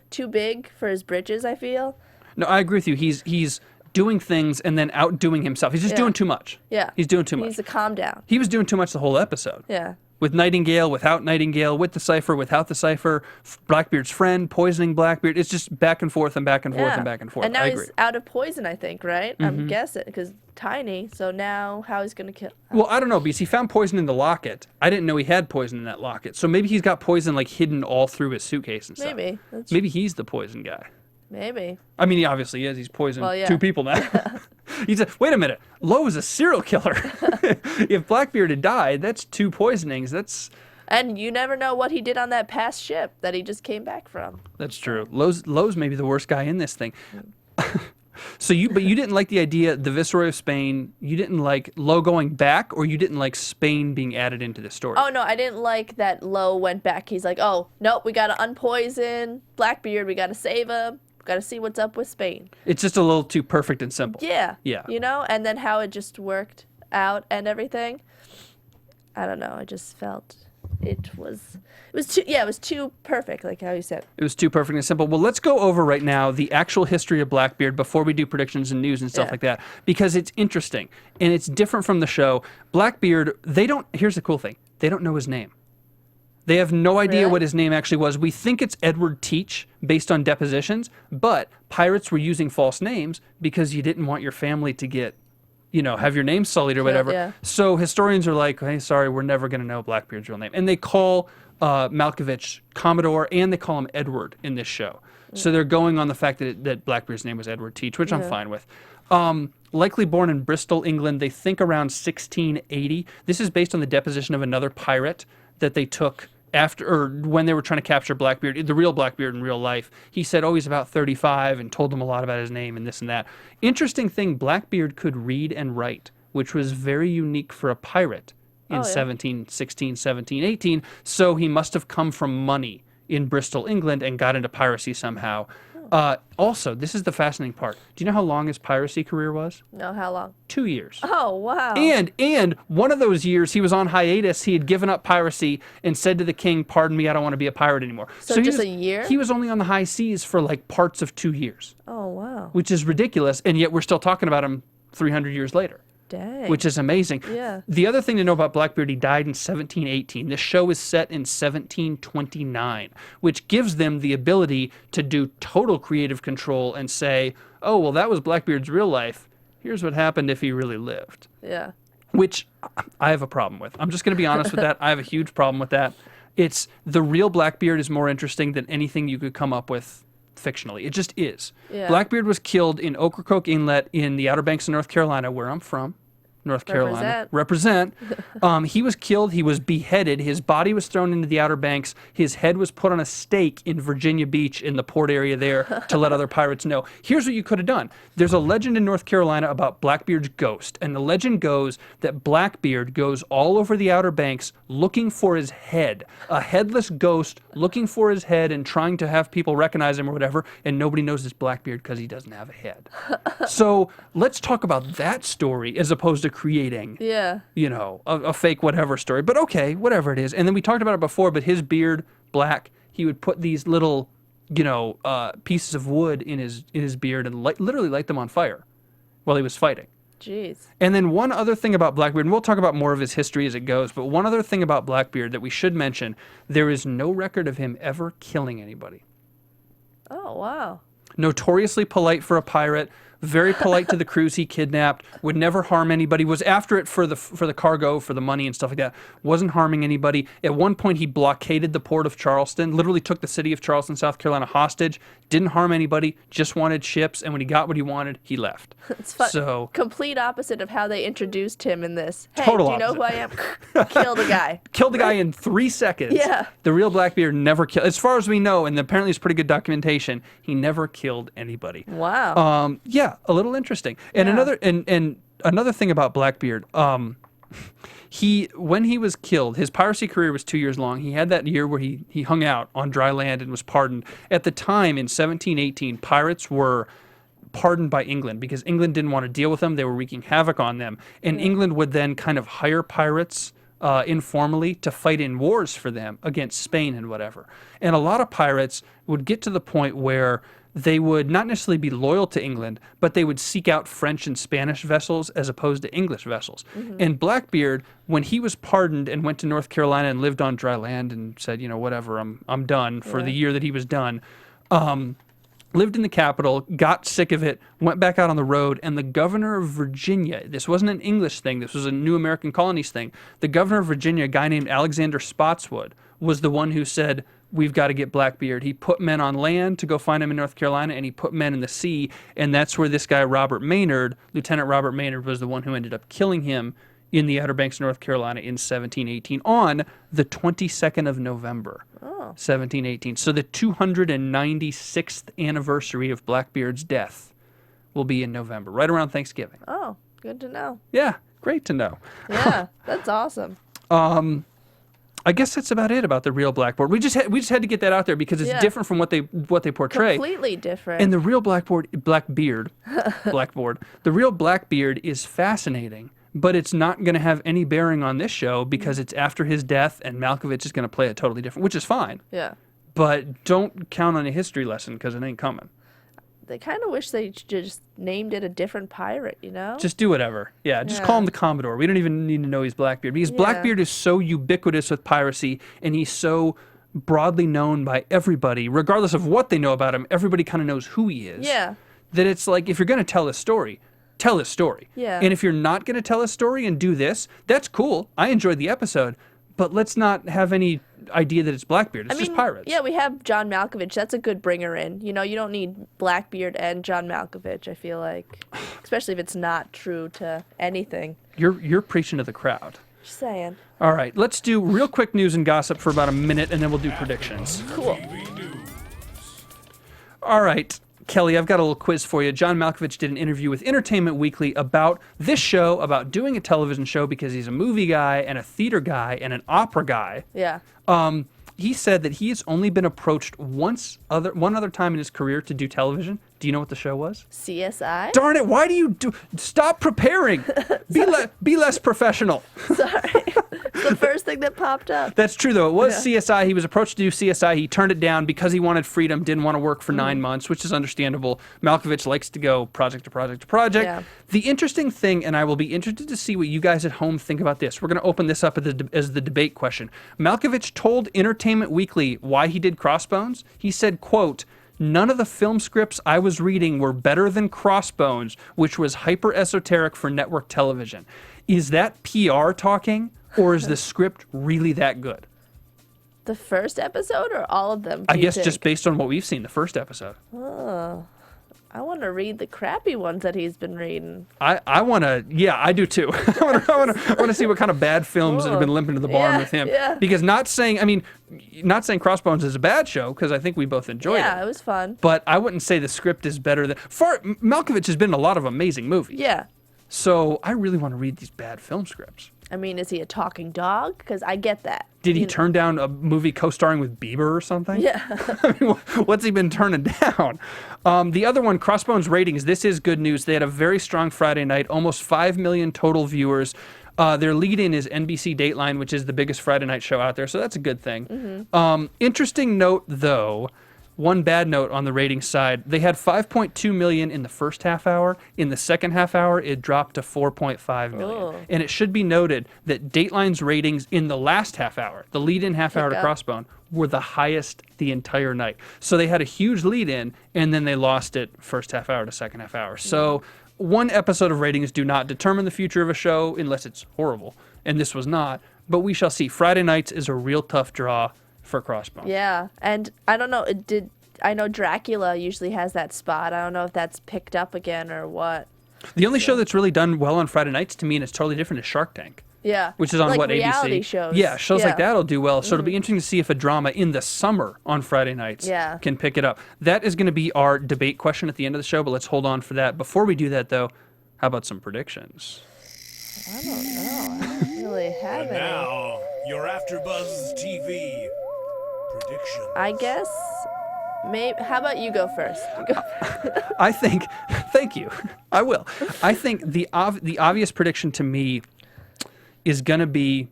Speaker 4: Too big for his britches, I feel.
Speaker 5: No, I agree with you. He's doing things and then outdoing himself. He's just doing too much.
Speaker 4: Yeah.
Speaker 5: He's doing too
Speaker 4: He
Speaker 5: much.
Speaker 4: needs to calm down.
Speaker 5: He was doing too much the whole episode.
Speaker 4: Yeah.
Speaker 5: with Nightingale, without Nightingale, with the cipher, without the cipher, Blackbeard's friend poisoning Blackbeard. It's just back and forth and back and forth and back and forth.
Speaker 4: And now
Speaker 5: I
Speaker 4: he's
Speaker 5: agree.
Speaker 4: out of poison, I think, right? I'm guessing, because tiny. So now how he's going to kill...
Speaker 5: Well, I don't know, because he found poison in the locket. I didn't know he had poison in that locket. So maybe he's got poison like hidden all through his suitcase and stuff.
Speaker 4: Maybe.
Speaker 5: Maybe he's the poison guy.
Speaker 4: Maybe.
Speaker 5: I mean, he obviously is. He's poisoned
Speaker 4: Well, yeah.
Speaker 5: 2 people now. Wait a minute. Lowe is a serial killer. If Blackbeard had died, that's 2 poisonings.
Speaker 4: And you never know what he did on that past ship that he just came back from.
Speaker 5: That's true. Lowe's maybe the worst guy in this thing. But you didn't like the idea, the Viceroy of Spain, you didn't like Lowe going back, or you didn't like Spain being added into the story?
Speaker 4: Oh, no, I didn't like that Lowe went back. He's like, oh, nope, we got to unpoison Blackbeard. We got to save him. We got to see what's up with Spain.
Speaker 5: It's just a little too perfect and simple.
Speaker 4: Yeah.
Speaker 5: Yeah.
Speaker 4: You know, and then how it just worked out and everything. I don't know. I just felt it was too perfect, like how you said.
Speaker 5: It was too perfect and simple. Well, let's go over right now the actual history of Blackbeard before we do predictions and news and stuff like that, because it's interesting and it's different from the show. Blackbeard, here's the cool thing. They don't know his name. They have no idea
Speaker 4: Really?
Speaker 5: what his name actually was. We think it's Edward Teach based on depositions, but pirates were using false names because you didn't want your family to get, have your name sullied or whatever.
Speaker 4: Yeah.
Speaker 5: So historians are like, hey, sorry, we're never going to know Blackbeard's real name. And they call Malkovich Commodore, and they call him Edward in this show. So they're going on the fact that Blackbeard's name was Edward Teach, which I'm fine with. Likely born in Bristol, England. They think around 1680. This is based on the deposition of another pirate that they took when they were trying to capture Blackbeard, the real Blackbeard in real life. He said, he's about 35, and told them a lot about his name and this and that. Interesting thing, Blackbeard could read and write, which was very unique for a pirate in 1716, 17, 18. So he must have come from money in Bristol, England, and got into piracy somehow. Also, this is the fascinating part. Do you know how long his piracy career was?
Speaker 4: No, how long?
Speaker 5: 2 years.
Speaker 4: Oh, wow.
Speaker 5: And one of those years he was on hiatus. He had given up piracy and said to the king, "Pardon me, I don't want to be a pirate anymore."
Speaker 4: So just a year?
Speaker 5: He was only on the high seas for like parts of 2 years,
Speaker 4: Oh, wow.
Speaker 5: which is ridiculous. And yet we're still talking about him 300 years later.
Speaker 4: Dang.
Speaker 5: Which is amazing.
Speaker 4: Yeah.
Speaker 5: The other thing to know about Blackbeard, he died in 1718. This show is set in 1729, which gives them the ability to do total creative control and say, oh, well, that was Blackbeard's real life. Here's what happened if he really lived.
Speaker 4: Yeah.
Speaker 5: Which I have a problem with. I'm just going to be honest with that. I have a huge problem with that. It's the real Blackbeard is more interesting than anything you could come up with fictionally. It just is.
Speaker 4: Yeah.
Speaker 5: Blackbeard was killed in Ocracoke Inlet in the Outer Banks of North Carolina, where I'm from. North Carolina. Represent. He was killed. He was beheaded. His body was thrown into the Outer Banks. His head was put on a stake in Virginia Beach in the port area there to let other pirates know. Here's what you could have done. There's a legend in North Carolina about Blackbeard's ghost, and the legend goes that Blackbeard goes all over the Outer Banks looking for his head. A headless ghost looking for his head and trying to have people recognize him or whatever, and nobody knows it's Blackbeard because he doesn't have a head. So let's talk about that story as opposed to creating, a fake whatever story. But okay, whatever it is. And then we talked about it before, but his beard, black, he would put these little, pieces of wood in his beard and literally light them on fire while he was fighting.
Speaker 4: Jeez.
Speaker 5: And then one other thing about Blackbeard, and we'll talk about more of his history as it goes, but one other thing about Blackbeard that we should mention, there is no record of him ever killing anybody.
Speaker 4: Oh, wow.
Speaker 5: Notoriously polite for a pirate, very polite to the crews he kidnapped, would never harm anybody, was after it for the cargo, for the money and stuff like that, wasn't harming anybody. At one point, he blockaded the port of Charleston, literally took the city of Charleston, South Carolina hostage, didn't harm anybody, just wanted ships, and when he got what he wanted, he left.
Speaker 4: It's fun.
Speaker 5: So,
Speaker 4: complete opposite of how they introduced him in this. Hey,
Speaker 5: Total
Speaker 4: do you know who I am? Killed a guy.
Speaker 5: killed the guy in 3 seconds.
Speaker 4: Yeah.
Speaker 5: The real Blackbeard never killed, as far as we know, and apparently it's pretty good documentation, he never killed anybody.
Speaker 4: Wow.
Speaker 5: Yeah, a little interesting. And another thing about Blackbeard, when he was killed, his piracy career was 2 years long. He had that year where he hung out on dry land and was pardoned. At the time, in 1718, pirates were pardoned by England because England didn't want to deal with them. They were wreaking havoc on them. And England would then kind of hire pirates informally to fight in wars for them against Spain and whatever. And a lot of pirates would get to the point where they would not necessarily be loyal to England, but they would seek out French and Spanish vessels as opposed to English vessels. And Blackbeard, when he was pardoned and went to North Carolina and lived on dry land and said, you know, whatever, I'm done for the year that he was done, lived in the capital, got sick of it, went back out on the road, and the governor of Virginia, this wasn't an English thing, this was a new American colonies thing, the governor of Virginia, a guy named Alexander Spotswood, was the one who said, we've got to get Blackbeard. He put men on land to go find him in North Carolina, and he put men in the sea, and that's where this guy, Robert Maynard, Lieutenant Robert Maynard, was the one who ended up killing him in the Outer Banks of North Carolina in 1718 on the 22nd of November, 1718. So the 296th anniversary of Blackbeard's death will be in November, right around Thanksgiving.
Speaker 4: Oh, good to know.
Speaker 5: Yeah, great to know.
Speaker 4: Yeah, that's awesome.
Speaker 5: I guess that's about it about the real Blackboard. We just had to get that out there because it's different from what they portray.
Speaker 4: Completely different.
Speaker 5: And the real Blackbeard, the real Blackbeard is fascinating, but it's not going to have any bearing on this show because it's after his death, and Malkovich is going to play it totally different, which is fine.
Speaker 4: Yeah.
Speaker 5: But don't count on a history lesson because it ain't coming.
Speaker 4: They kind of wish they just named it a different pirate, you know?
Speaker 5: Just do whatever. Yeah, just call him the Commodore. We don't even need to know he's Blackbeard because Blackbeard is so ubiquitous with piracy, and he's so broadly known by everybody, regardless of what they know about him. Everybody kind of knows who he is.
Speaker 4: Yeah.
Speaker 5: That it's like, if you're going to tell a story, tell his story.
Speaker 4: Yeah.
Speaker 5: And if you're not going to tell a story and do this, that's cool. I enjoyed the episode, but let's not have any idea that it's Blackbeard. It's just pirates.
Speaker 4: Yeah, we have John Malkovich. That's a good bringer in. You know, you don't need Blackbeard and John Malkovich, I feel like. Especially if it's not true to anything.
Speaker 5: You're preaching to the crowd.
Speaker 4: Just saying.
Speaker 5: All right, let's do real quick news and gossip for about a minute, and then we'll do predictions.
Speaker 4: Cool.
Speaker 5: All right, Kelly, I've got a little quiz for you. John Malkovich did an interview with Entertainment Weekly about this show, about doing a television show because he's a movie guy and a theater guy and an opera guy.
Speaker 4: Yeah.
Speaker 5: He said that he has only been approached one other time in his career to do television. Do you know what the show was?
Speaker 4: CSI?
Speaker 5: Darn it, why do you stop preparing? Be less professional.
Speaker 4: Sorry. It's the first thing that popped up.
Speaker 5: That's true, though. It was CSI. He was approached to do CSI. He turned it down because he wanted freedom, didn't want to work for 9 months, which is understandable. Malkovich likes to go project to project to project.
Speaker 4: Yeah.
Speaker 5: The interesting thing, and I will be interested to see what you guys at home think about this. We're going to open this up as the debate question. Malkovich told Entertainment Weekly why he did Crossbones. He said, quote, "None of the film scripts I was reading were better than Crossbones, which was hyper esoteric for network television." Is that PR talking, or is the script really that good?
Speaker 4: The first episode or all of them?
Speaker 5: I guess just based on what we've seen, the first episode.
Speaker 4: I want to read the crappy ones that he's been reading.
Speaker 5: I want to, yeah, I do too. I want to see what kind of bad films that have been limping to the barn with him.
Speaker 4: Yeah.
Speaker 5: Because not saying Crossbones is a bad show, because I think we both enjoyed it.
Speaker 4: Yeah, it was fun.
Speaker 5: But I wouldn't say the script is better than... Malkovich has been in a lot of amazing movies.
Speaker 4: Yeah.
Speaker 5: So I really want to read these bad film scripts.
Speaker 4: I mean, is he a talking dog? Because I get that.
Speaker 5: Did he turn down a movie co-starring with Bieber or something?
Speaker 4: Yeah.
Speaker 5: I mean, what's he been turning down? The other one, Crossbones ratings. This is good news. They had a very strong Friday night, almost 5 million total viewers. Their lead-in is NBC Dateline, which is the biggest Friday night show out there, so that's a good thing. Interesting note, though, one bad note on the ratings side, they had 5.2 million in the first half hour. In the second half hour, it dropped to 4.5 million.
Speaker 4: Oh.
Speaker 5: And it should be noted that Dateline's ratings in the last half hour, the lead-in half hour to Crossbone, were the highest the entire night. So they had a huge lead-in, and then they lost it first half hour to second half hour. So one episode of ratings do not determine the future of a show unless it's horrible, and this was not. But we shall see. Friday nights is a real tough draw for Crossbones.
Speaker 4: Yeah, and I don't know, I know Dracula usually has that spot. I don't know if that's picked up again or what.
Speaker 5: The only show that's really done well on Friday nights to me, and it's totally different, is Shark Tank.
Speaker 4: Yeah.
Speaker 5: Which is on
Speaker 4: like
Speaker 5: what, ABC?
Speaker 4: reality shows.
Speaker 5: Yeah, shows like that'll do well. So it'll be interesting to see if a drama in the summer on Friday nights can pick it up. That is going to be our debate question at the end of the show, but let's hold on for that. Before we do that, though, how about some predictions?
Speaker 4: I don't know. I don't really have
Speaker 1: And
Speaker 4: any.
Speaker 1: now, your AFTERBUZZ TV prediction.
Speaker 4: I guess maybe. How about you go first?
Speaker 5: I think, thank you, I will. I think the obvious prediction to me is going to be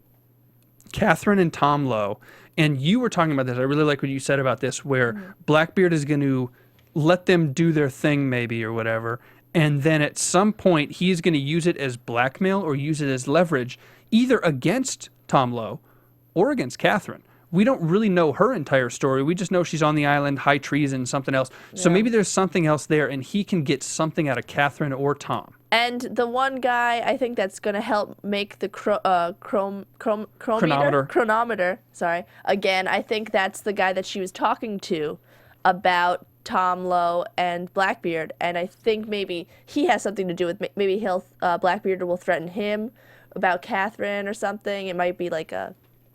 Speaker 5: Catherine and Tom Lowe. And you were talking about this. I really like what you said about this, where Blackbeard is going to let them do their thing maybe or whatever. And then at some point, he's going to use it as blackmail or use it as leverage, either against Tom Lowe or against Catherine. We don't really know her entire story. We just know she's on the island, high treason, something else. So maybe there's something else there, and he can get something out of Catherine or Tom.
Speaker 4: And the one guy I think that's going to help make the chronometer, sorry, again, I think that's the guy that she was talking to about Tom Lowe and Blackbeard. And I think maybe he has something to do with, maybe Blackbeard will threaten him about Catherine or something. It might be like a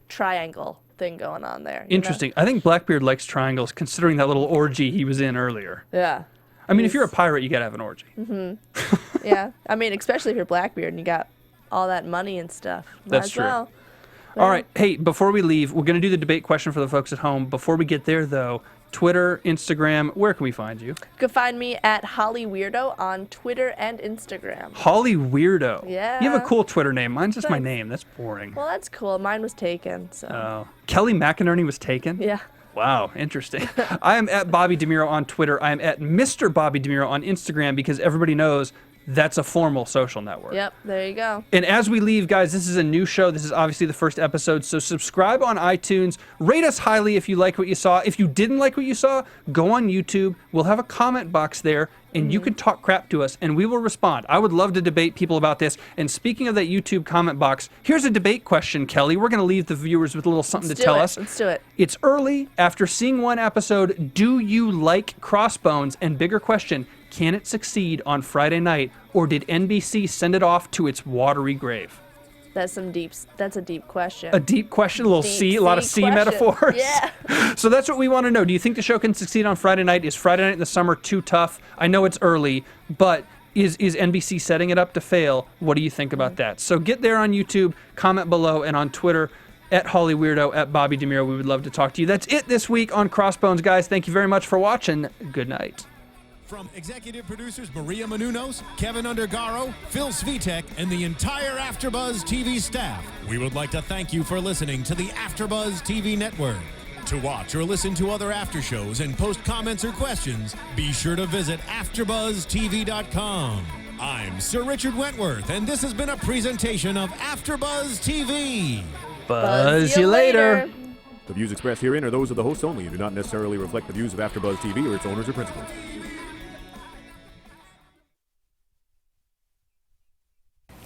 Speaker 4: triangle thing going on there.
Speaker 5: Interesting. I think Blackbeard likes triangles, considering that little orgy he was in earlier.
Speaker 4: Yeah.
Speaker 5: I mean, if you're a pirate, you gotta have an orgy.
Speaker 4: Yeah. I mean, especially if you're Blackbeard and you got all that money and stuff.
Speaker 5: That's true.
Speaker 4: Well.
Speaker 5: All right. Hey, before we leave, we're gonna do the debate question for the folks at home. Before we get there, though, Twitter, Instagram, where can we find you?
Speaker 4: You can find me at Holly Weirdo on Twitter and Instagram.
Speaker 5: Holly Weirdo.
Speaker 4: Yeah.
Speaker 5: You have a cool Twitter name. Mine's just my name. That's boring.
Speaker 4: Well, that's cool. Mine was taken, so.
Speaker 5: Oh. Kelly McInerney was taken?
Speaker 4: Yeah.
Speaker 5: Wow, interesting. I am at Bobby DeMuro on Twitter. I am at Mr. Bobby DeMuro on Instagram because everybody knows that's a formal social network.
Speaker 4: Yep, there you go.
Speaker 5: And as we leave, guys, this is a new show. This is obviously the first episode, so subscribe on iTunes. Rate us highly if you like what you saw. If you didn't like what you saw, go on YouTube. We'll have a comment box there, and you can talk crap to us, and we will respond. I would love to debate people about this. And speaking of that YouTube comment box, here's a debate question, Kelly. We're going to leave the viewers with a little something to tell us.
Speaker 4: Let's do it.
Speaker 5: It's early. After seeing one episode, do you like Crossbones? And bigger question, can it succeed on Friday night, or did NBC send it off to its watery grave?
Speaker 4: That's a deep question.
Speaker 5: A deep question, a little
Speaker 4: Deep
Speaker 5: a lot of
Speaker 4: sea
Speaker 5: sea
Speaker 4: question.
Speaker 5: metaphors.
Speaker 4: Yeah.
Speaker 5: So that's what we want to know. Do you think the show can succeed on Friday night? Is Friday night in the summer too tough? I know it's early, but is NBC setting it up to fail? What do you think about that? So get there on YouTube, comment below, and on Twitter, at Holly Weirdo, at Bobby DeMuro. We would love to talk to you. That's it this week on Crossbones, guys. Thank you very much for watching. Good night.
Speaker 3: From executive producers Maria Menounos, Kevin Undergaro, Phil Svitek, and the entire AfterBuzz TV staff, we would like to thank you for listening to the AfterBuzz TV network. To watch or listen to other after shows and post comments or questions, be sure to visit AfterBuzzTV.com. I'm Sir Richard Wentworth, and this has been a presentation of AfterBuzz TV.
Speaker 5: Buzz you later.
Speaker 7: The views expressed herein are those of the hosts only and do not necessarily reflect the views of AfterBuzz TV or its owners or principals.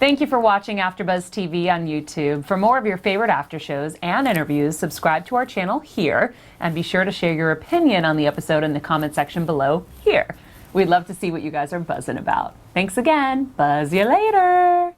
Speaker 6: Thank you for watching AfterBuzz TV on YouTube. For more of your favorite after shows and interviews, subscribe to our channel here, and be sure to share your opinion on the episode in the comment section below here. We'd love to see what you guys are buzzing about. Thanks again. Buzz you later.